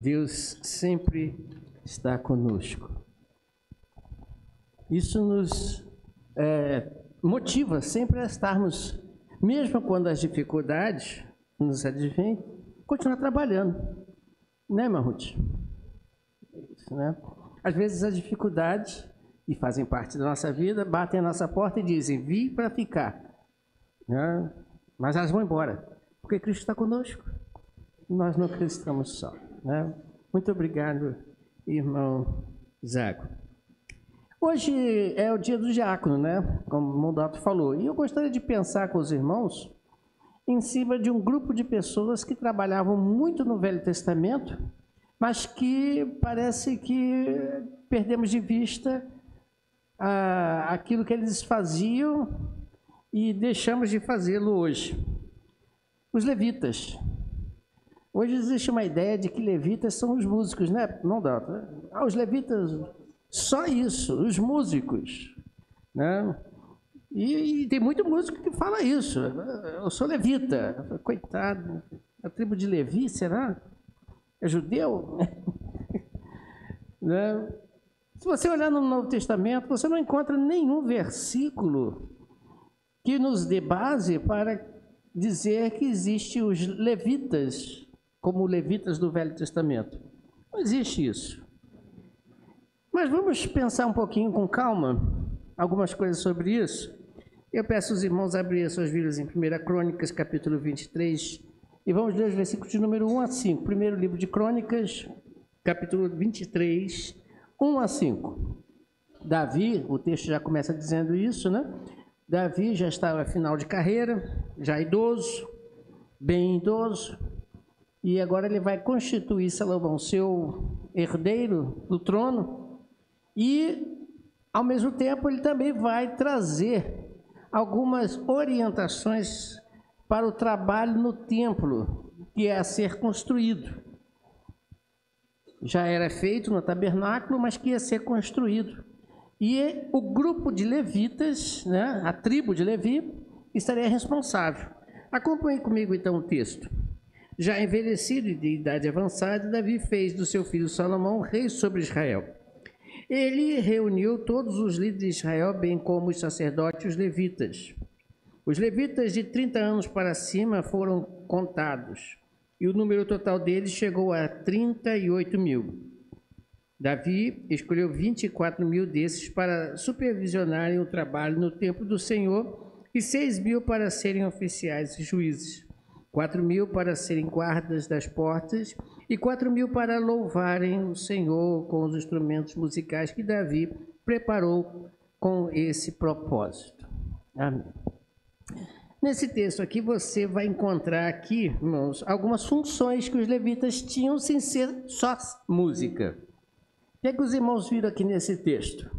Deus sempre está conosco. Isso nos motiva sempre a estarmos, mesmo quando as dificuldades nos advêm, continuar trabalhando. Né, Marruth? Isso, né? Às vezes as dificuldades, e fazem parte da nossa vida, batem a nossa porta e dizem, vim para ficar. Né? Mas elas vão embora, porque Cristo está conosco. Nós não estamos só. Né? Muito obrigado, irmão Zago. Hoje é o dia do diácono, né? Como o Mondato falou. E eu gostaria de pensar com os irmãos em cima de um grupo de pessoas que trabalhavam muito no Velho Testamento, mas que parece que perdemos de vista aquilo que eles faziam e deixamos de fazê-lo hoje. Os levitas. Hoje existe uma ideia de que levitas são os músicos, né? Não dá. Os levitas, só isso, os músicos. Né? E tem muito músico que fala isso. Eu sou levita. Coitado, a tribo de Levi, será? É judeu? Né? Se você olhar no Novo Testamento, você não encontra nenhum versículo que nos dê base para dizer que existem os levitas, como levitas do Velho Testamento. Não existe isso. Mas vamos pensar um pouquinho com calma, algumas coisas sobre isso. Eu peço aos irmãos abrirem suas Bíblias em 1 Crônicas, capítulo 23, e vamos ler os versículos de número 1 a 5. Primeiro livro de Crônicas, capítulo 23, 1 a 5. Davi, o texto já começa dizendo isso, né? Davi já estava final de carreira, já idoso, bem idoso, e agora ele vai constituir Salomão seu herdeiro do trono, e ao mesmo tempo ele também vai trazer algumas orientações para o trabalho no templo, que é a ser construído. Já era feito no tabernáculo, mas que ia ser construído. E o grupo de levitas, né, a tribo de Levi, estaria responsável. Acompanhe comigo então o texto. Já envelhecido e de idade avançada, Davi fez do seu filho Salomão rei sobre Israel. Ele reuniu todos os líderes de Israel, bem como os sacerdotes e os levitas. Os levitas de 30 anos para cima foram contados, e o número total deles chegou a 38.000. Davi escolheu 24.000 desses para supervisionarem o trabalho no templo do Senhor e 6.000 para serem oficiais e juízes, 4.000 para serem guardas das portas e 4.000 para louvarem o Senhor com os instrumentos musicais que Davi preparou com esse propósito. Amém. Nesse texto aqui você vai encontrar aqui, irmãos, algumas funções que os levitas tinham sem ser só música. O que é que os irmãos viram aqui nesse texto?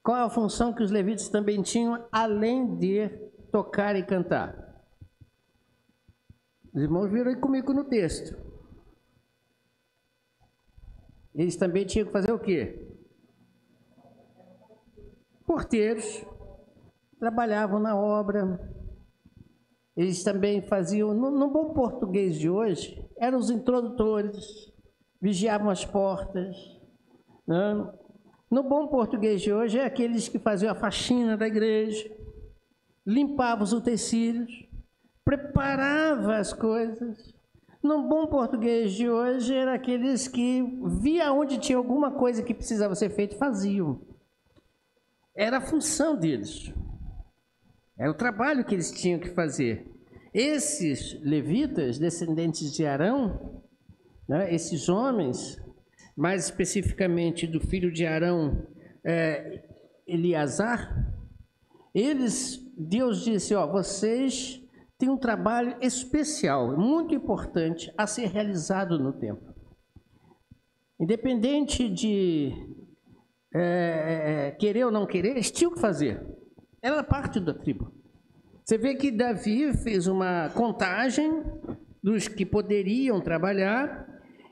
Qual é a função que os levitas também tinham, além de tocar e cantar? Os irmãos viram aí comigo no texto. Eles também tinham que fazer o quê? Porteiros, trabalhavam na obra. Eles também faziam, no bom português de hoje, eram os introdutores, vigiavam as portas. Né? No bom português de hoje, é aqueles que faziam a faxina da igreja, limpavam os utensílios, preparavam as coisas. No bom português de hoje, eram aqueles que via onde tinha alguma coisa que precisava ser feita e faziam. Era a função deles. Era o trabalho que eles tinham que fazer. Esses levitas, descendentes de Arão, né, esses homens, mais especificamente do filho de Arão, Eleazar, Deus disse, vocês têm um trabalho especial, muito importante, a ser realizado no templo. Independente de querer ou não querer, eles tinham que fazer. Era parte da tribo. Você vê que Davi fez uma contagem dos que poderiam trabalhar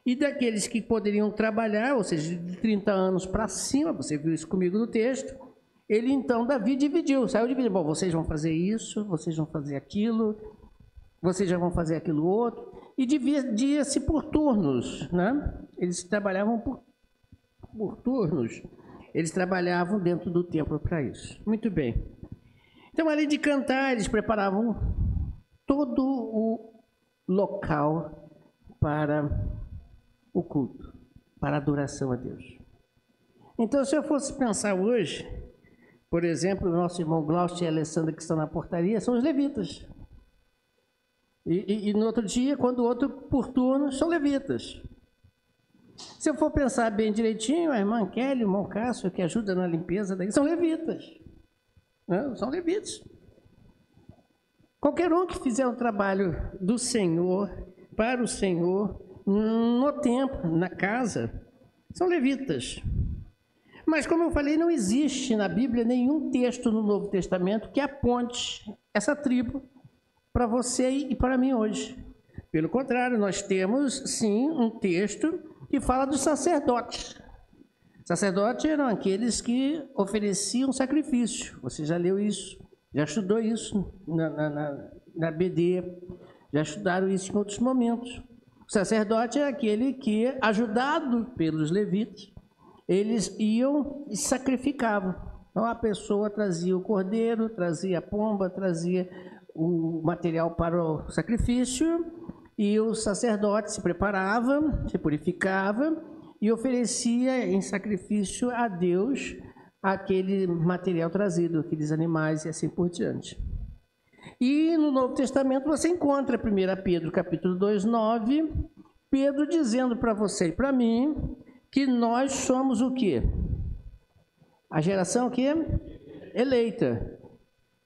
e daqueles que poderiam trabalhar, ou seja, de 30 anos para cima, você viu isso comigo no texto. Ele então, Davi saiu dividindo. Bom, vocês vão fazer isso, vocês vão fazer aquilo, vocês já vão fazer aquilo outro. E dividia-se por turnos, né? eles trabalhavam por turnos. Eles trabalhavam dentro do templo para isso. Muito bem. Então, além de cantar, eles preparavam todo o local para o culto, para a adoração a Deus. Então, se eu fosse pensar hoje, por exemplo, o nosso irmão Glaucio e a Alessandra que estão na portaria são os levitas. E no outro dia, quando o outro por turno, são levitas. Se eu for pensar bem direitinho, a irmã Kelly, o irmão Cássio, que ajuda na limpeza daí, são levitas. Não, são levitas. Qualquer um que fizer o trabalho do Senhor, para o Senhor, no templo, na casa, são levitas. Mas, como eu falei, não existe na Bíblia nenhum texto no Novo Testamento que aponte essa tribo para você e para mim hoje. Pelo contrário, nós temos, sim, um texto que fala dos sacerdotes. Sacerdotes eram aqueles que ofereciam sacrifício. Você já leu isso, já estudou isso na BD, já estudaram isso em outros momentos. O sacerdote é aquele que, ajudado pelos levitas, eles iam e sacrificavam. Então a pessoa trazia o cordeiro, trazia a pomba, trazia o material para o sacrifício, e o sacerdote se preparava, se purificava e oferecia em sacrifício a Deus aquele material trazido, aqueles animais e assim por diante. E no Novo Testamento você encontra 1 Pedro capítulo 2:9, Pedro dizendo para você e para mim que nós somos o quê? A geração que eleita,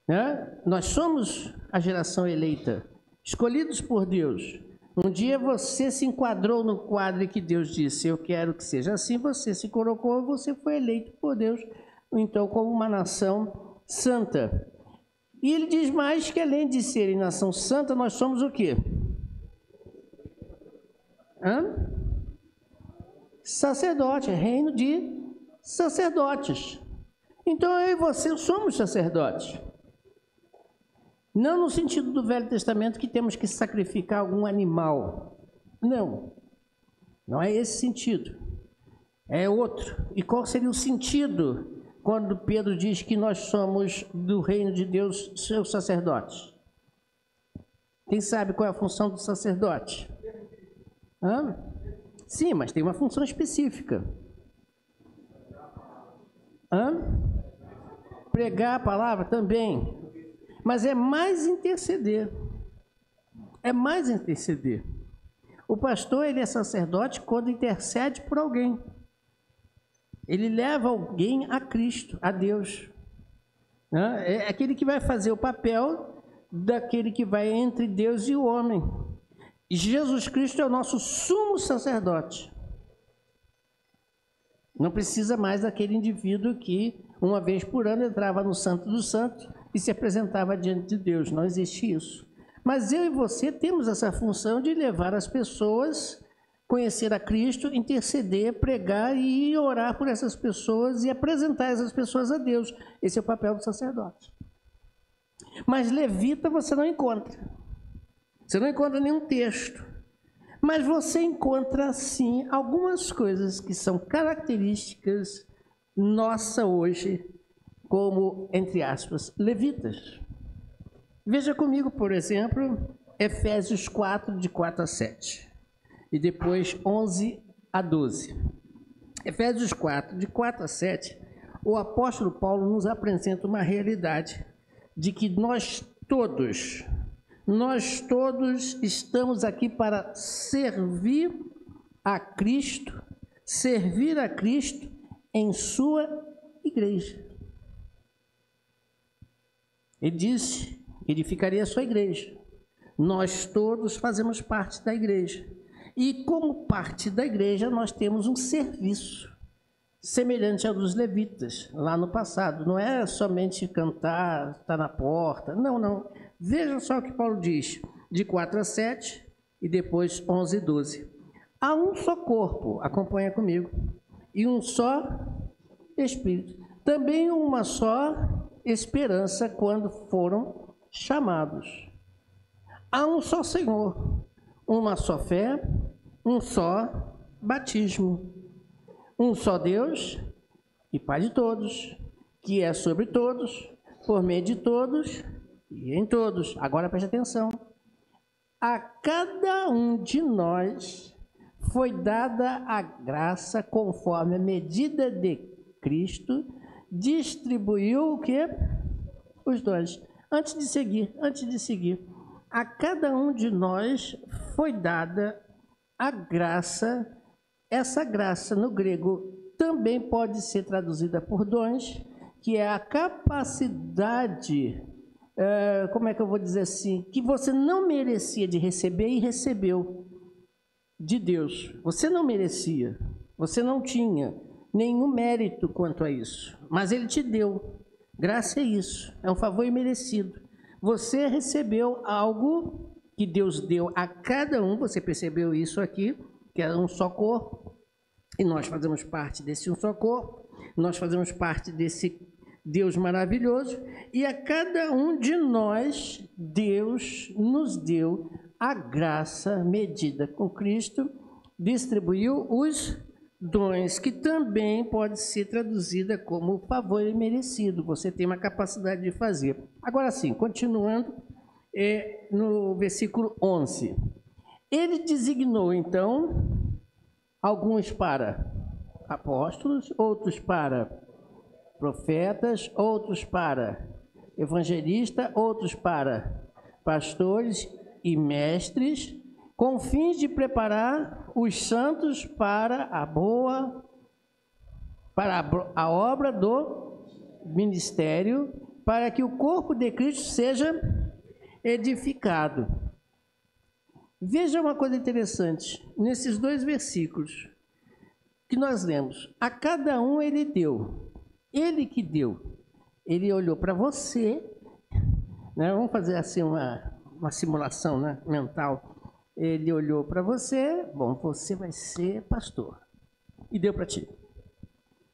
né? Nós somos a geração eleita, escolhidos por Deus. Um dia você se enquadrou no quadro que Deus disse, eu quero que seja assim, você se colocou, você foi eleito por Deus, então como uma nação santa. E ele diz mais que além de serem nação santa, nós somos o quê? Sacerdote, reino de sacerdotes. Então eu e você somos sacerdotes. Não no sentido do Velho Testamento que temos que sacrificar algum animal. Não. Não é esse sentido. É outro. E qual seria o sentido quando Pedro diz que nós somos do reino de Deus, seus sacerdotes? Quem sabe qual é a função do sacerdote? Sim, mas tem uma função específica. Pregar a palavra também. Mas é mais interceder. É mais interceder. O pastor, ele é sacerdote quando intercede por alguém. Ele leva alguém a Cristo, a Deus. É aquele que vai fazer o papel daquele que vai entre Deus e o homem. E Jesus Cristo é o nosso sumo sacerdote. Não precisa mais daquele indivíduo que, uma vez por ano, entrava no Santo dos Santos e se apresentava diante de Deus. Não existe isso. Mas eu e você temos essa função de levar as pessoas, conhecer a Cristo, interceder, pregar e orar por essas pessoas e apresentar essas pessoas a Deus. Esse é o papel do sacerdote. Mas levita você não encontra. Você não encontra nenhum texto. Mas você encontra, sim, algumas coisas que são características nossa hoje, como, entre aspas, levitas. Veja comigo, por exemplo, Efésios 4, de 4 a 7. E depois 11 a 12. Efésios 4, de 4 a 7, o apóstolo Paulo nos apresenta uma realidade de que nós todos estamos aqui para servir a Cristo em sua igreja. Ele disse que edificaria a sua igreja. Nós todos fazemos parte da igreja. E como parte da igreja, nós temos um serviço semelhante ao dos levitas, lá no passado. Não é somente cantar, estar na porta. Não. Veja só o que Paulo diz, de 4 a 7 e depois 11 e 12. Há um só corpo, acompanha comigo, e um só Espírito. Também uma só esperança quando foram chamados. Há um só Senhor, uma só fé, um só batismo. Um só Deus e Pai de todos, que é sobre todos, por meio de todos e em todos. Agora preste atenção. A cada um de nós foi dada a graça conforme a medida de Cristo, distribuiu o quê? Os dons. Antes de seguir, a cada um de nós foi dada a graça. Essa graça, no grego, também pode ser traduzida por dons, que é a capacidade, como é que eu vou dizer assim, que você não merecia de receber e recebeu de Deus. Você não merecia, você não tinha nenhum mérito quanto a isso, mas Ele te deu. Graça é isso, é um favor imerecido. Você recebeu algo que Deus deu a cada um, você percebeu isso aqui, que é um só corpo, e nós fazemos parte desse um só corpo, nós fazemos parte desse Deus maravilhoso, e a cada um de nós, Deus nos deu a graça medida com Cristo, distribuiu os dons, que também pode ser traduzida como favor imerecido. Você tem uma capacidade de fazer. Agora sim, continuando, no versículo 11. Ele designou, então, alguns para apóstolos, outros para profetas, outros para evangelistas, outros para pastores e mestres, com fins de preparar os santos para a obra do ministério, para que o corpo de Cristo seja edificado. Veja uma coisa interessante, nesses dois versículos que nós lemos, a cada um Ele deu, Ele que deu, Ele olhou para você, né? Vamos fazer assim uma simulação, né, mental. Ele olhou para você, bom, você vai ser pastor, e deu para ti.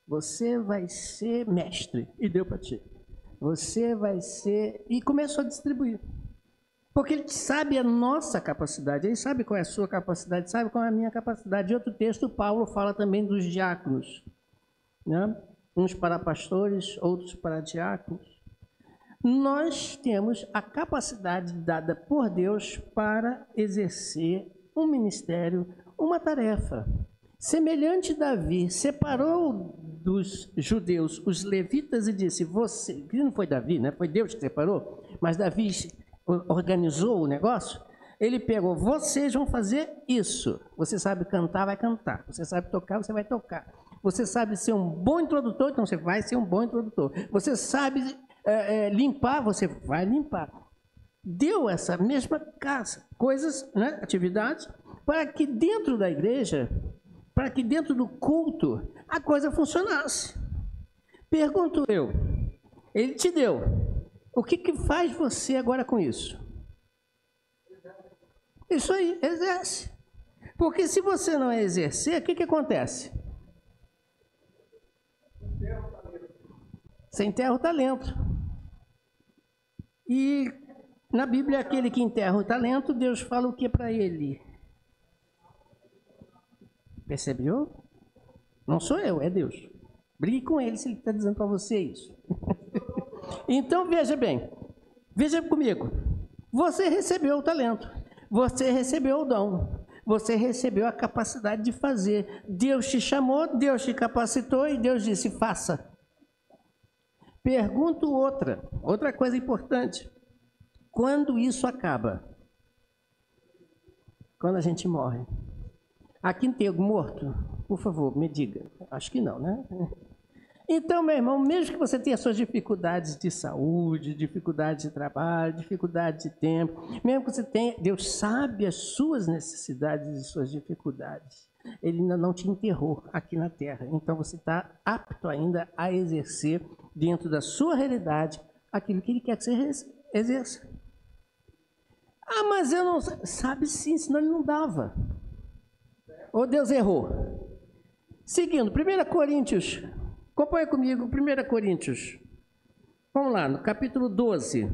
Você vai ser mestre, e deu para ti. Você vai ser... E começou a distribuir. Porque Ele sabe a nossa capacidade, Ele sabe qual é a sua capacidade, sabe qual é a minha capacidade. Em outro texto, Paulo fala também dos diáconos, né? Uns para pastores, outros para diáconos. Nós temos a capacidade dada por Deus para exercer um ministério, uma tarefa. Semelhante Davi separou dos judeus os levitas e disse, você, que não foi Davi, né? Foi Deus que separou, mas Davi organizou o negócio. Ele pegou, vocês vão fazer isso. Você sabe cantar, vai cantar. Você sabe tocar, você vai tocar. Você sabe ser um bom introdutor, então você vai ser um bom introdutor. Você sabe limpar, você vai limpar. Deu essa mesma casa, coisas, né, atividades, para que dentro da igreja, para que dentro do culto, a coisa funcionasse. Pergunto eu, Ele te deu, o que faz você agora com isso? Isso aí, exerce. Porque se você não exercer, o que acontece? Você enterra o talento. E na Bíblia, aquele que enterra o talento, Deus fala o que para ele? Percebeu? Não sou eu, é Deus. Brigue com ele se ele está dizendo para você isso. Então, veja bem. Veja comigo. Você recebeu o talento. Você recebeu o dom. Você recebeu a capacidade de fazer. Deus te chamou, Deus te capacitou e Deus disse, faça. Pergunto outra coisa importante. Quando isso acaba? Quando a gente morre. Aqui tem algum morto? Por favor, me diga. Acho que não, né? Então, meu irmão, mesmo que você tenha suas dificuldades de saúde, dificuldades de trabalho, dificuldades de tempo, mesmo que você tenha, Deus sabe as suas necessidades e suas dificuldades. Ele ainda não te enterrou aqui na terra. Então, você está apto ainda a exercer, dentro da sua realidade, aquilo que Ele quer que você exerça. Ah, mas eu não... Sabe sim, senão Ele não dava. Ou Deus errou. Seguindo, 1 Coríntios... Acompanhe comigo, 1 Coríntios. Vamos lá, no capítulo 12,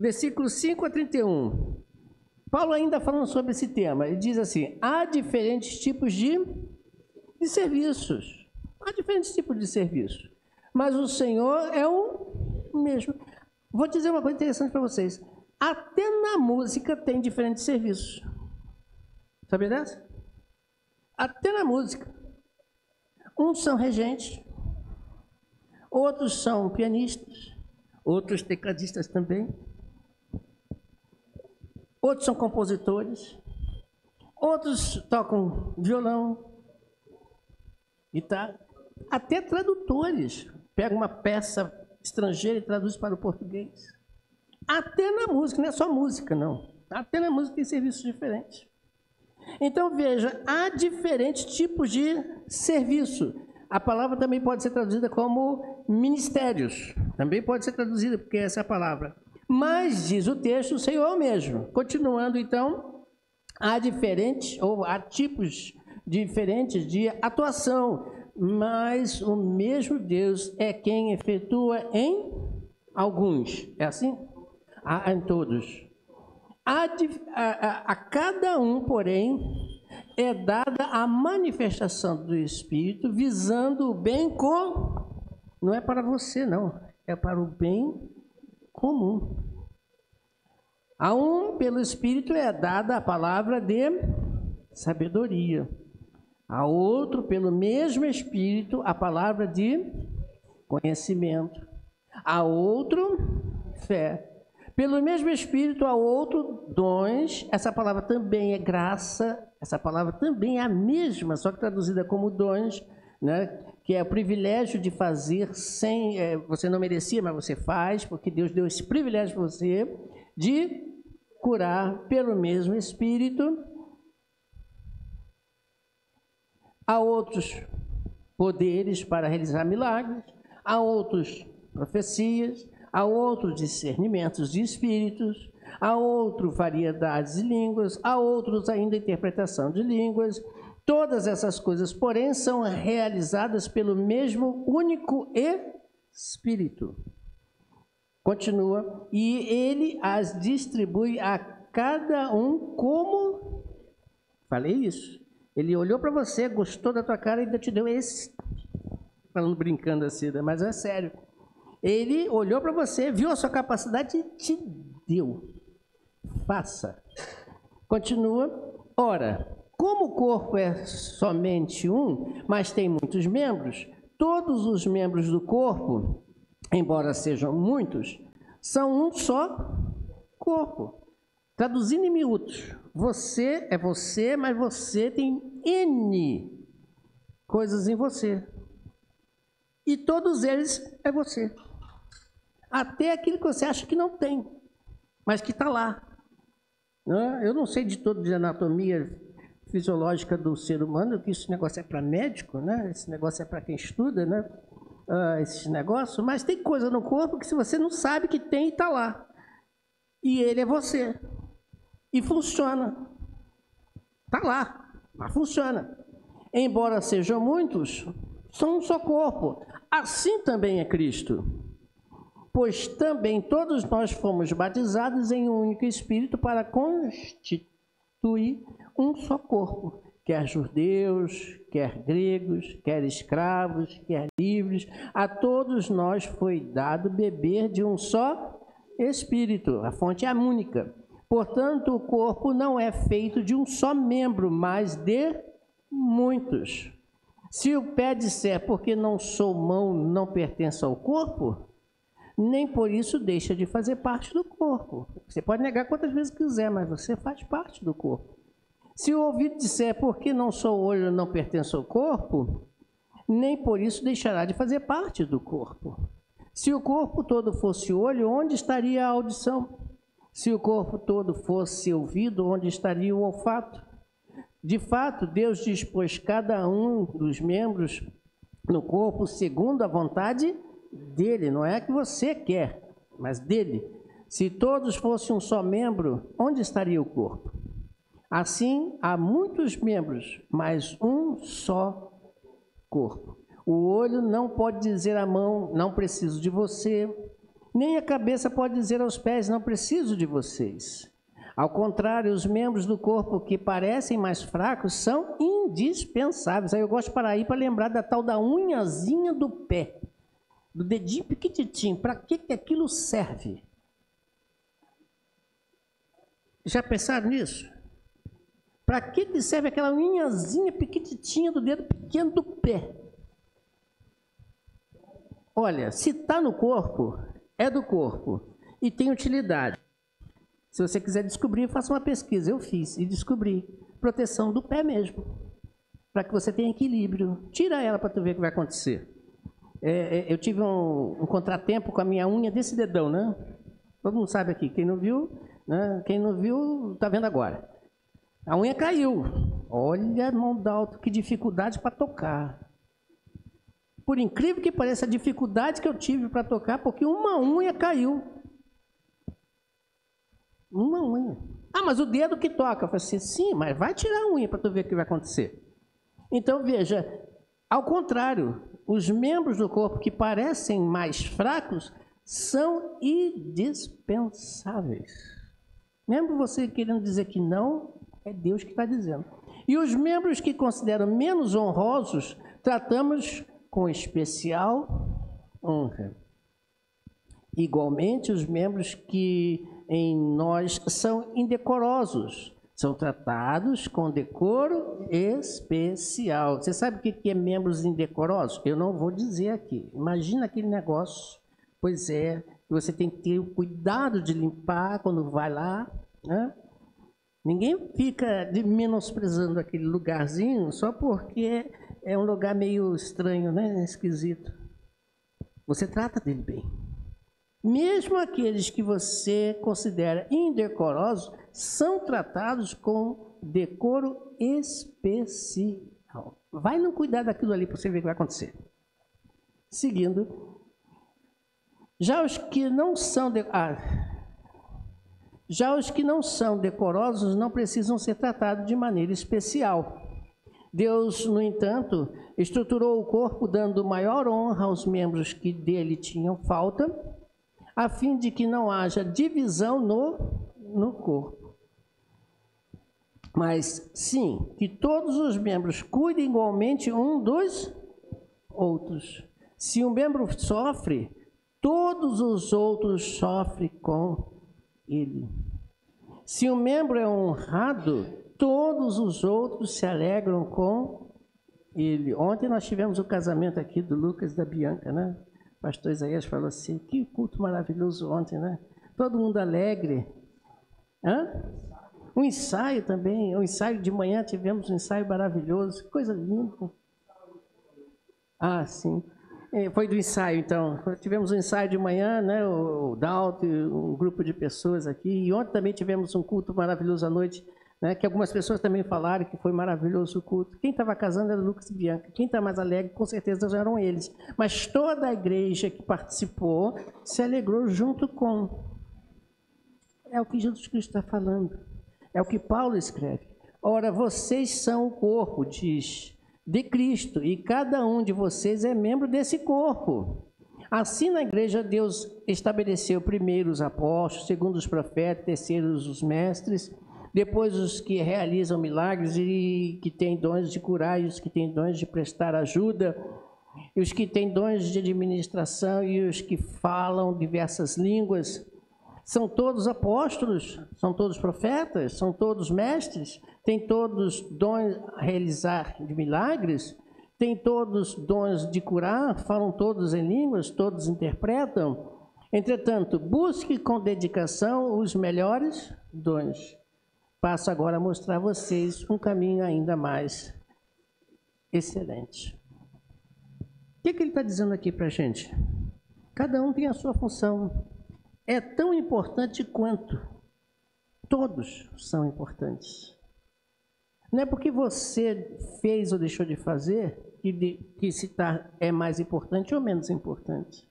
versículos 5 a 31. Paulo ainda falando sobre esse tema, ele diz assim, há diferentes tipos de serviços. Há diferentes tipos de serviços. Mas o Senhor é o mesmo. Vou dizer uma coisa interessante para vocês. Até na música tem diferentes serviços. Sabia dessa? Até na música. Uns são regentes, outros são pianistas, outros tecladistas também, outros são compositores, outros tocam violão, guitarra, até tradutores. Pega uma peça estrangeira e traduz para o português. Até na música, não é só música, não. Até na música tem serviços diferentes. Então, veja, há diferentes tipos de serviço. A palavra também pode ser traduzida como ministérios. Também pode ser traduzida, porque essa é a palavra. Mas, diz o texto, o Senhor é o mesmo. Continuando, então, há tipos diferentes de atuação, mas o mesmo Deus é quem efetua em alguns. É assim? Em todos. A cada um, porém, é dada a manifestação do Espírito, visando o bem comum. Não é para você, não. É para o bem comum. A um, pelo Espírito, é dada a palavra de sabedoria. A outro, pelo mesmo Espírito, a palavra de conhecimento. A outro, fé. Pelo mesmo Espírito, a outro, dons. Essa palavra também é graça. Essa palavra também é a mesma, só que traduzida como dons, né? Que é o privilégio de fazer sem... você não merecia, mas você faz, porque Deus deu esse privilégio para você de curar pelo mesmo Espírito. Há outros poderes para realizar milagres, há outros profecias, há outros discernimentos de espíritos, há outras variedades de línguas, há outros ainda interpretação de línguas. Todas essas coisas, porém, são realizadas pelo mesmo único Espírito. Continua, e ele as distribui a cada um como... Falei isso. Ele olhou para você, gostou da tua cara e ainda te deu esse... Falando brincando assim, mas é sério. Ele olhou para você, viu a sua capacidade e te deu. Faça. Continua. Ora, como o corpo é somente um, mas tem muitos membros, todos os membros do corpo, embora sejam muitos, são um só corpo. Traduzindo em miúdos, você é você, mas você tem N coisas em você. E todos eles é você. Até aquilo que você acha que não tem, mas que está lá. Eu não sei de todo de anatomia fisiológica do ser humano, que esse negócio é para médico, né? Esse negócio é para quem estuda, né? Esse negócio, mas tem coisa no corpo que se você não sabe que tem, está lá. E ele é você. E funciona. Está lá, mas funciona. Embora sejam muitos, são um só corpo. Assim também é Cristo. Pois também todos nós fomos batizados em um único Espírito para constituir um só corpo, quer judeus, quer gregos, quer escravos, quer livres, a todos nós foi dado beber de um só Espírito, a fonte é a única. Portanto, o corpo não é feito de um só membro, mas de muitos. Se o pé disser, porque não sou mão, não pertence ao corpo, nem por isso deixa de fazer parte do corpo. Você pode negar quantas vezes quiser, mas você faz parte do corpo. Se o ouvido disser, porque não sou olho, não pertenço ao corpo, nem por isso deixará de fazer parte do corpo. Se o corpo todo fosse olho, onde estaria a audição? Se o corpo todo fosse ouvido, onde estaria o olfato? De fato, Deus dispôs cada um dos membros no corpo segundo a vontade dele. Não é a que você quer, mas dele. Se todos fossem um só membro, onde estaria o corpo? Assim, há muitos membros, mas um só corpo. O olho não pode dizer à mão, não preciso de você, nem a cabeça pode dizer aos pés, não preciso de vocês. Ao contrário, os membros do corpo que parecem mais fracos são indispensáveis. Aí eu gosto de parar aí para lembrar da tal da unhazinha do pé, do dedinho pequititinho. Para que aquilo serve? Já pensaram nisso? Para que serve aquela unhazinha pequititinha do dedo pequeno do pé? Olha, se está no corpo, é do corpo e tem utilidade. Se você quiser descobrir, faça uma pesquisa. Eu fiz e descobri. Proteção do pé mesmo. Para que você tenha equilíbrio. Tira ela para tu ver o que vai acontecer. Eu tive um contratempo com a minha unha desse dedão, né? Todo mundo sabe aqui. Quem não viu, né? Quem não viu, está vendo agora. A unha caiu. Olha, mão d'alto, que dificuldade para tocar. Por incrível que pareça, a dificuldade que eu tive para tocar, porque uma unha caiu. Uma unha. Ah, mas o dedo que toca. Eu falei assim, sim, mas vai tirar a unha para tu ver o que vai acontecer. Então, veja, ao contrário, os membros do corpo que parecem mais fracos são indispensáveis. Mesmo você querendo dizer que não, é Deus que está dizendo. E os membros que consideram menos honrosos, tratamos com especial honra. Igualmente, os membros que em nós são indecorosos, são tratados com decoro especial. Você sabe o que é membros indecorosos? Eu não vou dizer aqui. Imagina aquele negócio. Pois é, você tem que ter o cuidado de limpar quando vai lá, né? Ninguém fica menosprezando aquele lugarzinho só porque é um lugar meio estranho, né? Esquisito. Você trata dele bem. Mesmo aqueles que você considera indecorosos são tratados com decoro especial. Vai não cuidar daquilo ali para você ver o que vai acontecer. Seguindo, já os que não são decorosos não precisam ser tratados de maneira especial. Deus, no entanto, estruturou o corpo dando maior honra aos membros que dele tinham falta, a fim de que não haja divisão no corpo. Mas, sim, que todos os membros cuidem igualmente um dos outros. Se um membro sofre, todos os outros sofrem com ele. Se um membro é honrado, todos os outros se alegram com ele. Ontem nós tivemos o casamento aqui do Lucas e da Bianca, né? O pastor Isaías falou assim, que culto maravilhoso ontem, né? Todo mundo alegre. Hã? Um ensaio também, um ensaio de manhã, tivemos um ensaio maravilhoso, que coisa linda. Ah, sim. Foi do ensaio, então. Tivemos um ensaio de manhã, né? O Dalto, um grupo de pessoas aqui. E ontem também tivemos um culto maravilhoso à noite, né? Que algumas pessoas também falaram que foi maravilhoso o culto. Quem estava casando era o Lucas e Bianca. Quem está mais alegre, com certeza, eram eles. Mas toda a igreja que participou se alegrou junto com. É o que Jesus Cristo está falando. É o que Paulo escreve. Ora, vocês são o corpo, diz, de Cristo, e cada um de vocês é membro desse corpo. Assim, na igreja, Deus estabeleceu primeiro os apóstolos, segundo os profetas, terceiros os mestres, depois os que realizam milagres e que têm dons de curar, e os que têm dons de prestar ajuda, e os que têm dons de administração, e os que falam diversas línguas. São todos apóstolos, são todos profetas, são todos mestres, têm todos dons a realizar de milagres, têm todos dons de curar, falam todos em línguas, todos interpretam. Entretanto, busque com dedicação os melhores dons. Passo agora a mostrar a vocês um caminho ainda mais excelente. O que ele está dizendo aqui para a gente? Cada um tem a sua função. É tão importante quanto. Todos são importantes. Não é porque você fez ou deixou de fazer que se é mais importante ou menos importante.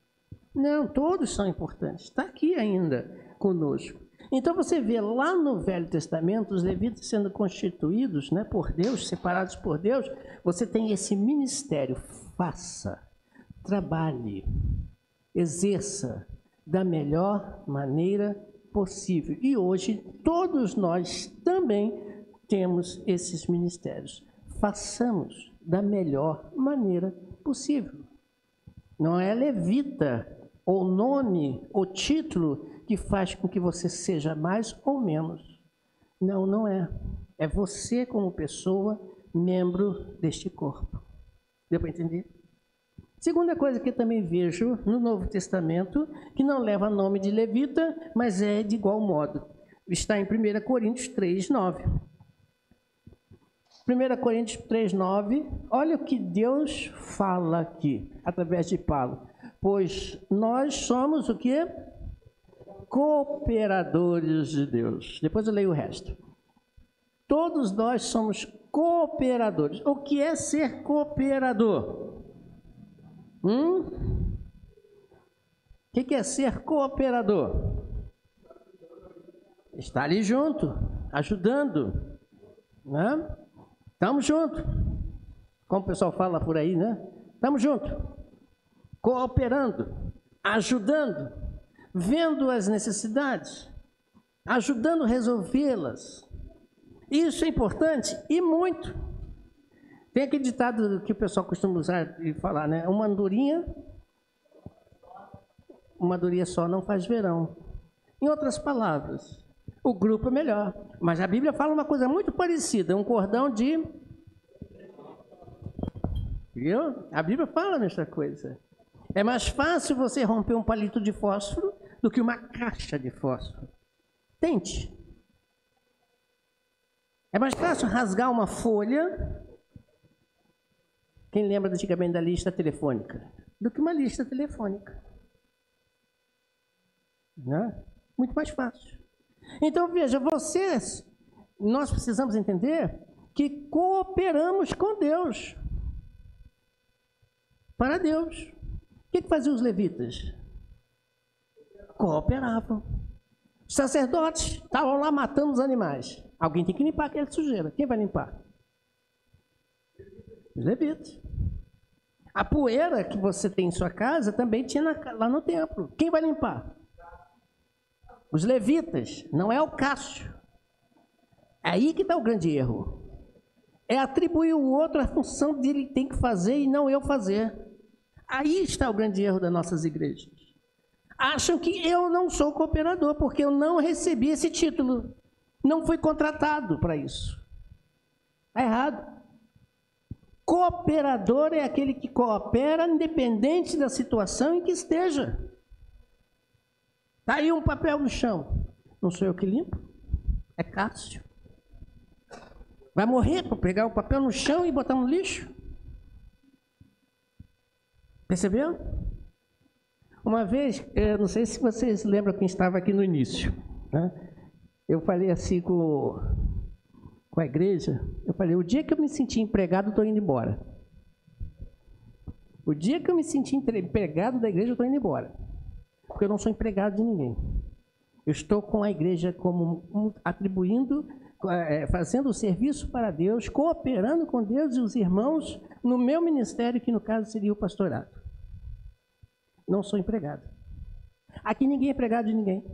Não, todos são importantes. Está aqui ainda conosco. Então você vê lá no Velho Testamento os levitas sendo constituídos, né, por Deus, separados por Deus. Você tem esse ministério. Faça, trabalhe, exerça da melhor maneira possível. E hoje todos nós também temos esses ministérios. Façamos da melhor maneira possível. Não é levita, ou nome, ou título que faz com que você seja mais ou menos. Não, não é. É você como pessoa, membro deste corpo. Deu para entender? Segunda coisa que eu também vejo no Novo Testamento, que não leva nome de levita, mas é de igual modo. Está em 1 Coríntios 3:9. 1 Coríntios 3:9, olha o que Deus fala aqui, através de Paulo. Pois nós somos o quê? Cooperadores de Deus. Depois eu leio o resto. Todos nós somos cooperadores. O que é ser cooperador? O que é ser cooperador? Estar ali junto, ajudando, né? Estamos juntos. Como o pessoal fala por aí, né? Estamos juntos. Cooperando, ajudando, vendo as necessidades, ajudando a resolvê-las. Isso é importante e muito. Tem aquele ditado que o pessoal costuma usar e falar, né? Uma andorinha só não faz verão. Em outras palavras, o grupo é melhor. Mas a Bíblia fala uma coisa muito parecida, um cordão de... Viu? A Bíblia fala nessa coisa. É mais fácil você romper um palito de fósforo do que uma caixa de fósforo. Tente. É mais fácil rasgar uma folha, quem lembra antigamente da lista telefônica, do que uma lista telefônica. Né? Muito mais fácil. Então, veja, nós precisamos entender que cooperamos com Deus. Para Deus. O que faziam os levitas? Cooperavam. Os sacerdotes estavam lá matando os animais. Alguém tem que limpar aquela sujeira. Quem vai limpar? Os levitas. A poeira que você tem em sua casa também tinha lá no templo. Quem vai limpar? Os levitas. Não é o Cássio. É aí que está o grande erro. É atribuir o outro a função de ele tem que fazer e não eu fazer. Aí está o grande erro das nossas igrejas. Acham que eu não sou cooperador porque eu não recebi esse título. Não fui contratado para isso. Está errado. Cooperador é aquele que coopera independente da situação em que esteja. Está aí um papel no chão. Não sou eu que limpo? É Cássio. Vai morrer por pegar o papel no chão e botar no lixo? Percebeu? Uma vez, eu não sei se vocês lembram quem estava aqui no início, né? Eu falei assim com a igreja, eu falei, o dia que eu me senti empregado, eu estou indo embora. O dia que eu me senti empregado da igreja, eu estou indo embora. Porque eu não sou empregado de ninguém. Eu estou com a igreja como atribuindo, fazendo o serviço para Deus, cooperando com Deus e os irmãos no meu ministério, que no caso seria o pastorado. Não sou empregado. Aqui ninguém é empregado de ninguém.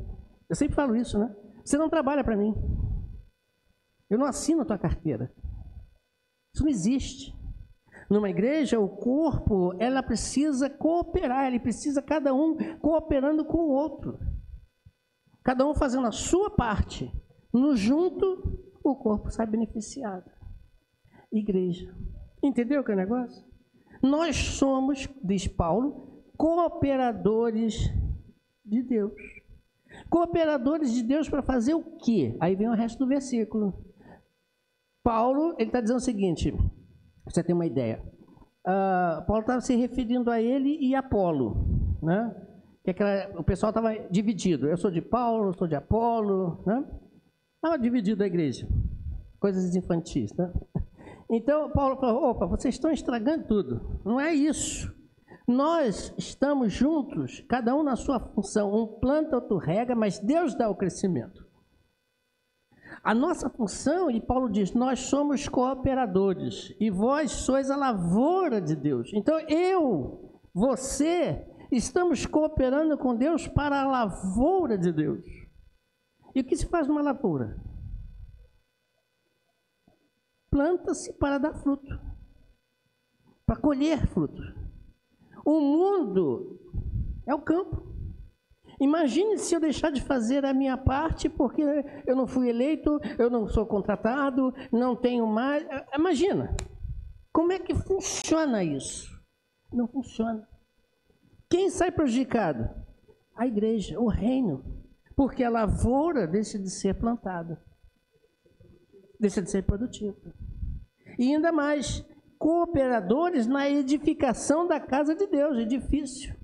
Eu sempre falo isso, né? Você não trabalha para mim. Eu não assino a tua carteira. Isso não existe. Numa igreja, o corpo, ela precisa cooperar, ele precisa cada um cooperando com o outro. Cada um fazendo a sua parte. No junto, o corpo sai beneficiado. Igreja. Entendeu que é o negócio? Nós somos, diz Paulo, cooperadores de Deus. Cooperadores de Deus para fazer o quê? Aí vem o resto do versículo. Paulo, ele está dizendo o seguinte, pra você ter uma ideia. Paulo estava se referindo a ele e a Apolo, né? O pessoal estava dividido. Eu sou de Paulo, eu sou de Apolo, né? Estava dividido a igreja. Coisas infantis, né? Então, Paulo falou, opa, vocês estão estragando tudo. Não é isso. Nós estamos juntos, cada um na sua função. Um planta, outro rega, mas Deus dá o crescimento. A nossa função, e Paulo diz, nós somos cooperadores, e vós sois a lavoura de Deus. Então, você, estamos cooperando com Deus para a lavoura de Deus. E o que se faz numa lavoura? Planta-se para dar fruto, para colher fruto. O mundo é o campo. Imagine se eu deixar de fazer a minha parte porque eu não fui eleito, eu não sou contratado, não tenho mais. Imagina, como é que funciona isso? Não funciona. Quem sai prejudicado? A igreja, o reino. Porque a lavoura deixa de ser plantada. Deixa de ser produtiva. E ainda mais, cooperadores na edificação da casa de Deus. Edifício.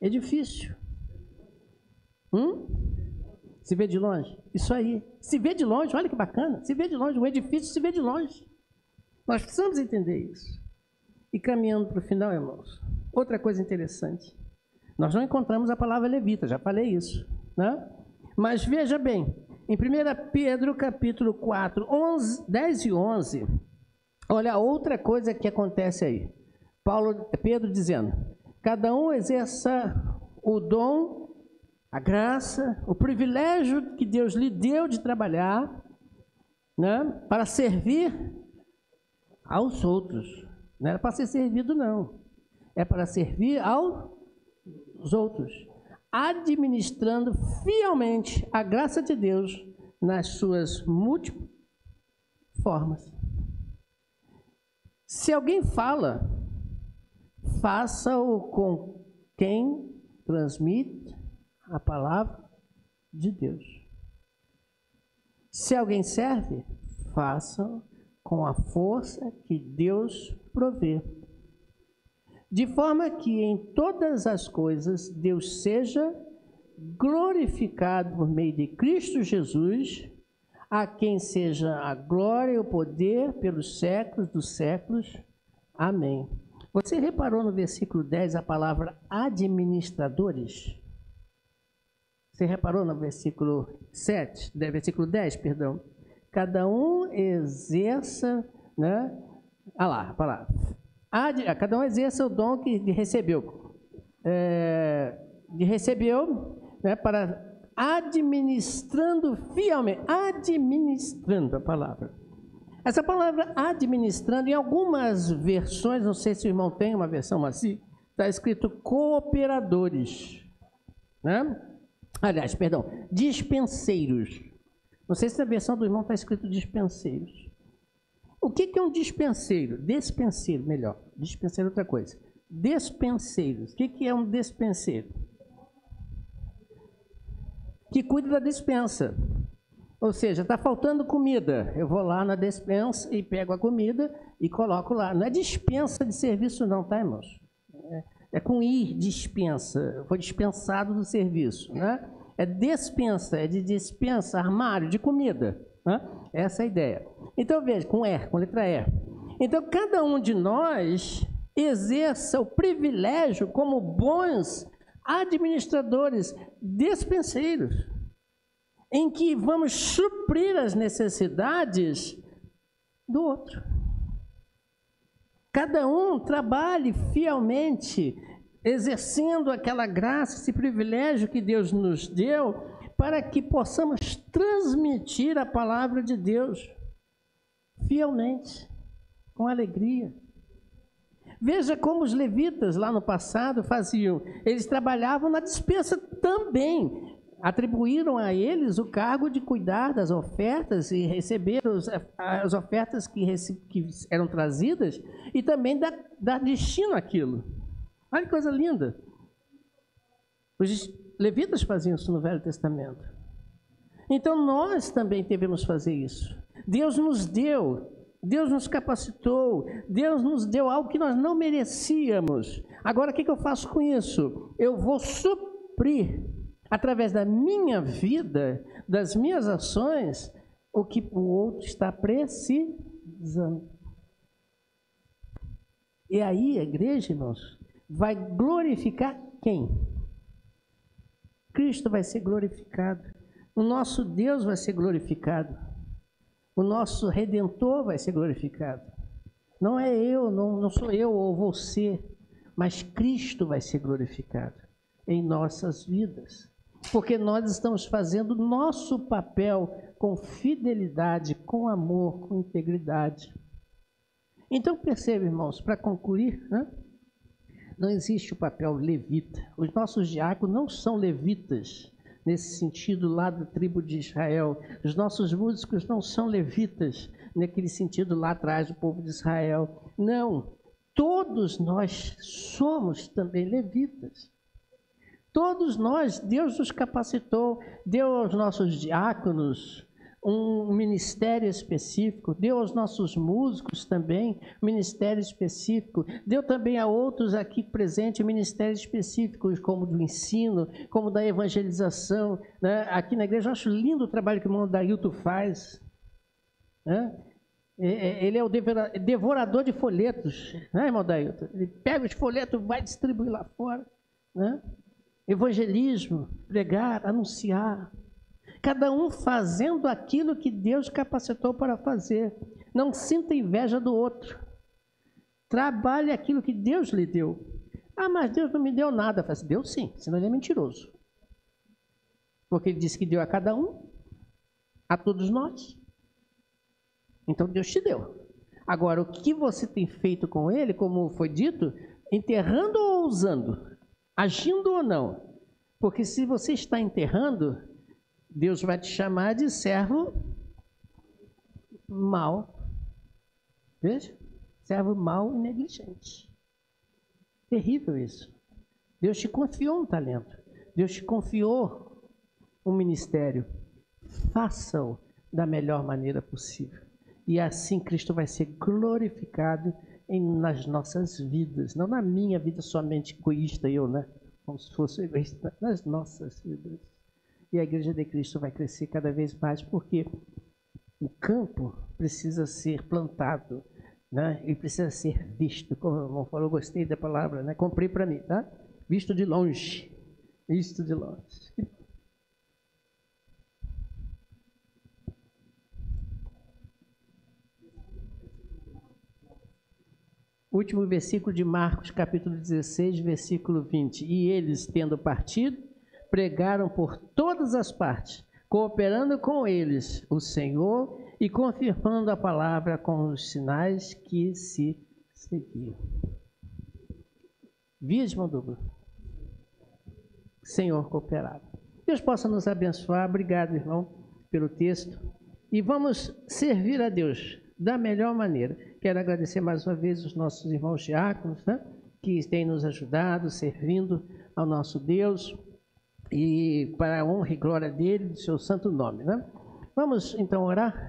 Edifício. Se vê de longe? Isso aí. Se vê de longe, olha que bacana. Se vê de longe, o edifício se vê de longe. Nós precisamos entender isso. E caminhando para o final, irmãos, outra coisa interessante. Nós não encontramos a palavra levita, já falei isso, né? Mas veja bem, em 1 Pedro, capítulo 4, 10 e 11, olha a outra coisa que acontece aí. Pedro dizendo, cada um exerça o dom, a graça, o privilégio que Deus lhe deu de trabalhar, né, para servir aos outros. Não era para ser servido, não. É para servir aos outros, administrando fielmente a graça de Deus nas suas múltiplas formas. Se alguém fala, faça-o com quem transmite a palavra de Deus. Se alguém serve, faça-o com a força que Deus provê. De forma que em todas as coisas Deus seja glorificado por meio de Cristo Jesus, a quem seja a glória e o poder pelos séculos dos séculos. Amém. Você reparou no versículo 10 a palavra administradores? Você reparou no versículo 10, perdão? Cada um exerça, né? Lá, a palavra. Cada um exerça o dom que recebeu. Né, para administrando fielmente. Administrando a palavra. Essa palavra administrando, em algumas versões, não sei se o irmão tem uma versão assim, está escrito cooperadores. Né? Aliás, perdão, dispenseiros. Não sei se na versão do irmão está escrito dispenseiros. O que é um dispenseiro? Despenseiro, melhor. Dispenseiro é outra coisa. Despenseiros. O que é um despenseiro? Que cuida da despensa. Ou seja, está faltando comida. Eu vou lá na despensa e pego a comida e coloco lá. Não é dispensa de serviço não, tá, irmãos? É com ir, dispensa. Foi dispensado do serviço, né? É despensa, é de dispensa, armário, de comida. Né? Essa é a ideia. Então, veja, com letra E. Então, cada um de nós exerça o privilégio como bons administradores, despenseiros, em que vamos suprir as necessidades do outro. Cada um trabalhe fielmente, exercendo aquela graça, esse privilégio que Deus nos deu, para que possamos transmitir a palavra de Deus fielmente, com alegria. Veja como os levitas lá no passado faziam. Eles trabalhavam na despensa também. Atribuíram a eles o cargo de cuidar das ofertas e receber as ofertas que eram trazidas e também dar destino àquilo. Olha que coisa linda. Os levitas faziam isso no Velho Testamento. Então nós também devemos fazer isso. Deus nos deu, Deus nos capacitou, Deus nos deu algo que nós não merecíamos. Agora o que eu faço com isso? Eu vou suprir, através da minha vida, das minhas ações, o que o outro está precisando. E aí a igreja, irmãos, vai glorificar quem? Cristo vai ser glorificado. O nosso Deus vai ser glorificado. O nosso Redentor vai ser glorificado. Não é eu, não sou eu ou você, mas Cristo vai ser glorificado em nossas vidas. porque nós estamos fazendo nosso papel com fidelidade, com amor, com integridade. Então perceba, irmãos, para concluir, né? Não existe o papel levita. Os nossos diáconos não são levitas, nesse sentido lá da tribo de Israel. Os nossos músicos não são levitas, naquele sentido lá atrás do povo de Israel. Não, todos nós somos também levitas. Todos nós, Deus nos capacitou, deu aos nossos diáconos um ministério específico, deu aos nossos músicos também ministério específico, deu também a outros aqui presentes ministérios específicos, como do ensino, como da evangelização, né? Aqui na igreja eu acho lindo o trabalho que o irmão Dailton faz, né? Ele é o devorador de folhetos, né, irmão Dailton? Ele pega os folhetos e vai distribuir lá fora, né? Evangelismo, pregar, anunciar. Cada um fazendo aquilo que Deus capacitou para fazer. Não sinta inveja do outro. Trabalhe aquilo que Deus lhe deu. Ah, mas Deus não me deu nada. Fala assim, deu sim, senão ele é mentiroso. Porque ele disse que deu a cada um, a todos nós. Então Deus te deu. Agora, o que você tem feito com ele, como foi dito, enterrando ou usando? Agindo ou não? Porque se você está enterrando, Deus vai te chamar de servo mau. Veja? Servo mau e negligente. Terrível isso. Deus te confiou um talento. Deus te confiou um ministério. Faça-o da melhor maneira possível. E assim Cristo vai ser glorificado nas nossas vidas. Não na minha vida somente egoísta, eu, né? Como se fosse egoísta. Nas nossas vidas. E a Igreja de Cristo vai crescer cada vez mais, porque o campo precisa ser plantado, né? E precisa ser visto. Como o irmão falou, eu gostei da palavra, né? Comprei para mim, tá? Visto de longe. Visto de longe. Último versículo de Marcos, capítulo 16, versículo 20. E eles, tendo partido, pregaram por todas as partes, cooperando com eles o Senhor e confirmando a palavra com os sinais que se seguiam. Vias, irmão Dubro? Senhor cooperado. Deus possa nos abençoar. Obrigado, irmão, pelo texto. E vamos servir a Deus da melhor maneira. Quero agradecer mais uma vez os nossos irmãos diáconos, né, que têm nos ajudado, servindo ao nosso Deus, e para a honra e glória dele, do seu santo nome, né? Vamos então orar?